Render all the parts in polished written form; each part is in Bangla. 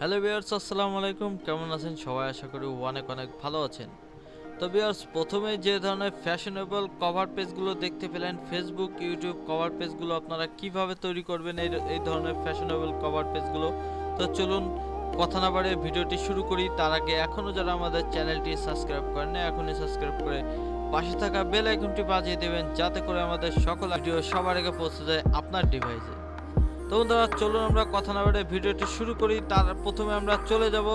হ্যালো ভিউয়ার্স, আসসালামু আলাইকুম। কেমন আছেন সবাই? আশা করি অনেক অনেক ভালো আছেন। তো ভিউয়ার্স, প্রথমে যে ধরনের ফ্যাশনেবল কভার পেজগুলো দেখতে পেলেন, ফেসবুক, ইউটিউব কভার পেজগুলো আপনারা কিভাবে তৈরি করবেন এই ধরনের ফ্যাশনেবল কভার পেজগুলো। তো চলুন কথা না বাড়িয়ে ভিডিওটি শুরু করি। তার আগে এখনও যারা আমাদের চ্যানেলটি সাবস্ক্রাইব করেন না, এখনই সাবস্ক্রাইব করে পাশে থাকা বেল আইকনটি বাজিয়ে দেবেন, যাতে করে আমাদের সকল ভিডিও সবার আগে পৌঁছে যায় আপনার ডিভাইসে। তো বন্ধুরা, চলুন আমরা কথা না বলে ভিডিওটি শুরু করি। তার প্রথমে আমরা চলে যাব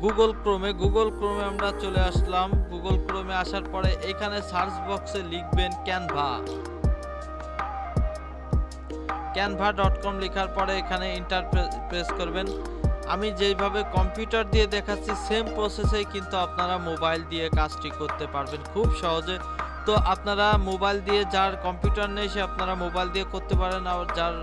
গুগল ক্রোমে আমরা চলে আসলাম। গুগল ক্রোমে আসার পরে এখানে সার্চ বক্সে লিখবেন canva.com। লেখার পরে এখানে ইন্টার প্রেস করবেন। আমি যেইভাবে কম্পিউটার দিয়ে দেখাচ্ছি সেম প্রসেসেই কিন্তু আপনারা মোবাইল দিয়ে কাজটি করতে পারবেন খুব সহজে। তো আপনারা মোবাইল দিয়ে, যার কম্পিউটার নেই সে আপনারা মোবাইল দিয়ে করতে পারেন, আর যার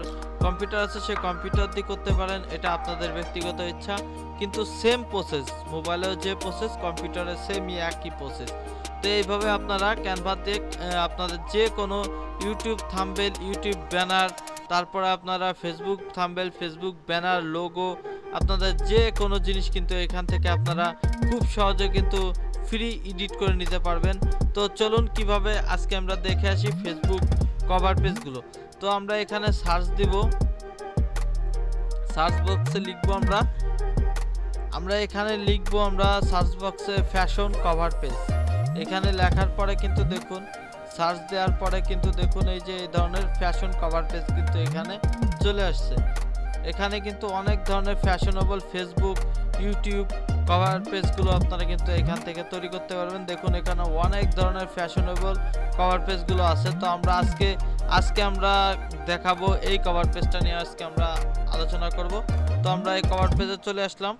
কম্পিউটার আছে সে কম্পিউটার দিয়ে করতে পারেন, এটা আপনাদের ব্যক্তিগত ইচ্ছা। কিন্তু সেম প্রসেস, মোবাইলেও যে প্রসেস কম্পিউটারে সেমই একই প্রসেস। তো এইভাবে আপনারা ক্যানভা দিয়ে আপনাদের যে কোনো ইউটিউব থাম্বনেল, ইউটিউব ব্যানার, তারপরে আপনারা Facebook thumbnail, Facebook banner, logo, আপনাদের যে কোনো জিনিস কিন্তু এখান থেকে আপনারা খুব সহজে কিন্তু ফ্রি এডিট করে নিতে পারবেন। তো চলুন কিভাবে আজকে আমরা দেখে আসি ফেসবুক কভার পেজগুলো। তো আমরা এখানে সার্চ দিব, সার্চ বক্সে লিখবো আমরা এখানে লিখবো আমরা সার্চ বক্সে ফ্যাশন কভার পেজ। এখানে লেখার পরে কিন্তু দেখুন, সার্চ দেওয়ার পরে কিন্তু দেখুন এই যে এই ধরনের ফ্যাশন কভার পেজ কিন্তু এখানে চলে আসছে। এখানে কিন্তু অনেক ধরনের ফ্যাশনেবল ফেসবুক, ইউটিউব কভার পেজগুলো আপনারা কিন্তু এখান থেকে তৈরি করতে পারবেন। দেখুন এখানে অনেক ধরনের ফ্যাশনেবল কভার পেজগুলো আছে। তো আমরা আজকে আমরা দেখাবো এই কভার পেজটা নিয়ে আজকে আমরা আলোচনা করব। তো আমরা এই কভার পেজে চলে আসলাম।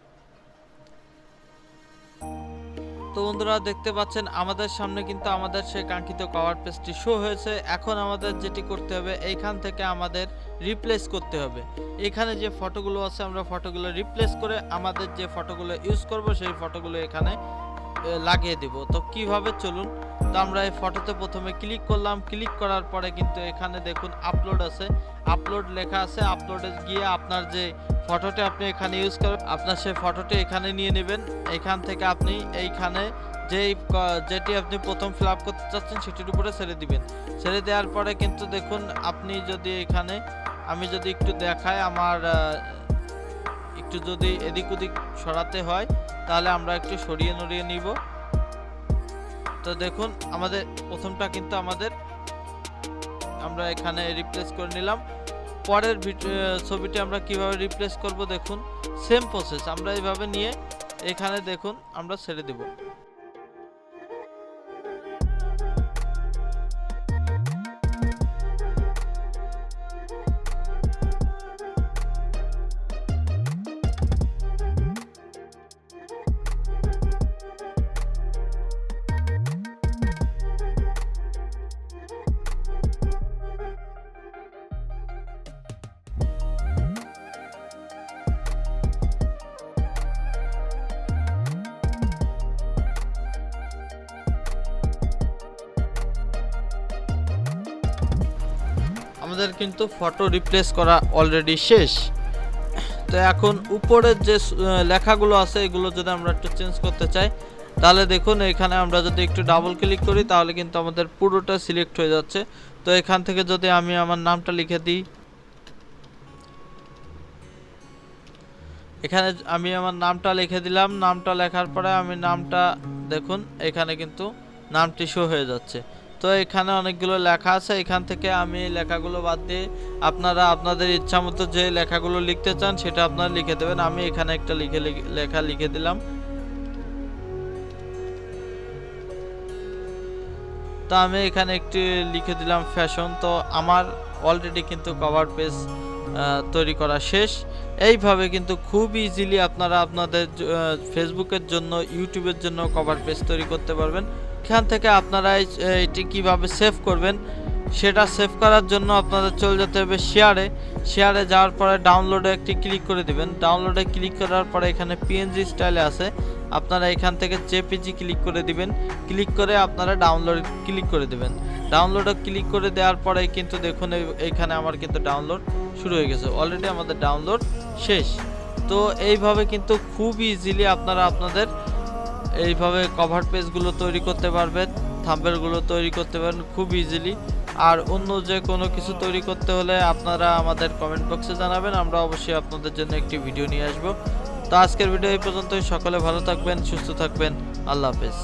তো বন্ধুরা, দেখতে পাচ্ছেন আমাদের সামনে কিন্তু আমাদের সেই কাঙ্ক্ষিত কভার পেজটি শো হয়েছে। এখন আমাদের যেটি করতে হবে, এইখান থেকে আমাদের রিপ্লেস করতে হবে। এখানে যে ফটোগুলো আছে আমরা ফটোগুলো রিপ্লেস করে আমাদের যে ফটোগুলো ইউজ করব সেই ফটোগুলো এখানে লাগিয়ে দিব। তো কিভাবে, চলুন। তো আমরা এই ফটোতে প্রথমে ক্লিক করলাম। ক্লিক করার পরে কিন্তু এখানে দেখুন আপলোড আছে, আপলোড লেখা আছে। আপলোডে গিয়ে আপনার যে ফটোটা আপনি এখানে ইউজ করবেন, আপনার সেই ফটোটি এখানে নিয়ে নেবেন। এখান থেকে আপনি এইখানে যেটি আপনি প্রথম ফিল আপ করতে চাচ্ছেন সেটির উপরে ছেড়ে দিবেন। ছেড়ে দেওয়ার পরে কিন্তু দেখুন, আপনি যদি এখানে, আমি যদি একটু দেখাই, আমার একটু যদি এদিক ওদিক সরাতে হয় তাহলে আমরা একটু সরিয়ে নড়িয়ে নিব। তো দেখুন আমাদের প্রথমটা কিন্তু আমরা এখানে রিপ্লেস করে নিলাম। পরের ছবিটি আমরা কিভাবে রিপ্লেস করব, দেখুন সেম প্রসেস আমরা এইভাবে নিয়ে এখানে দেখুন আমরা ছেড়ে দেব। আমাদের কিন্তু ফটো রিপ্লেস করা অলরেডি শেষ। তো এখন উপরের যে লেখাগুলো আছে এগুলো যদি আমরা একটু চেঞ্জ করতে চাই, তাহলে দেখুন এখানে আমরা যদি একটু ডাবল ক্লিক করি তাহলে কিন্তু আমাদের পুরোটা সিলেক্ট হয়ে যাচ্ছে। তো এখান থেকে যদি আমি আমার নামটা লিখে দিই, এখানে আমি আমার নামটা লিখে দিলাম। নামটা লেখার পরে আমি নামটা দেখুন এখানে কিন্তু নামটি শো হয়ে যাচ্ছে। তো এখানে অনেকগুলো লেখা আছে, এখান থেকে আমি লেখাগুলো বাদ দিয়ে আপনারা আপনাদের ইচ্ছা মতো যে লেখাগুলো লিখতে চান সেটা আপনারা লিখে দেবেন। আমি এখানে একটা লেখা লিখে দিলাম। তো আমি এখানে একটু লিখে দিলাম ফ্যাশন। তো আমার অলরেডি কিন্তু কভার পেজ তৈরি করা শেষ। এইভাবে কিন্তু খুব ইজিলি আপনারা আপনাদের ফেসবুকের জন্য, ইউটিউবের জন্য কভার পেজ তৈরি করতে পারবেন। এখান থেকে আপনারা এটি কিভাবে সেভ করবেন, সেটা সেভ করার জন্য আপনাদের চলে যেতে হবে শেয়ারে যাওয়ার পরে ডাউনলোডে একটি ক্লিক করে দিবেন। ডাউনলোডে ক্লিক করার পরে এখানে পিএনজি স্টাইলে আছে, আপনারা এখান থেকে জেপিজি ক্লিক করে দিবেন। ক্লিক করে আপনারা ডাউনলোড ক্লিক করে দিবেন। ডাউনলোডে ক্লিক করে দেওয়ার পরে কিন্তু দেখুন এইখানে আমার কিন্তু ডাউনলোড শুরু হয়ে গেছে, অলরেডি আমাদের ডাউনলোড শেষ। তো তো এইভাবে কিন্তু খুব ইজিলি আপনারা আপনাদের এইভাবে কভার পেজগুলো তৈরি করতে পারবেন, থাম্বনেলগুলো তৈরি করতে পারবেন খুব ইজিলি। আর অন্য যে কোনো কিছু তৈরি করতে হলে আপনারা আমাদের কমেন্ট বক্সে জানাবেন, আমরা অবশ্যই আপনাদের জন্য একটি ভিডিও নিয়ে আসব। তো আজকের ভিডিও এই পর্যন্তই। সকলে ভালো থাকবেন, সুস্থ থাকবেন। আল্লাহ হাফেজ।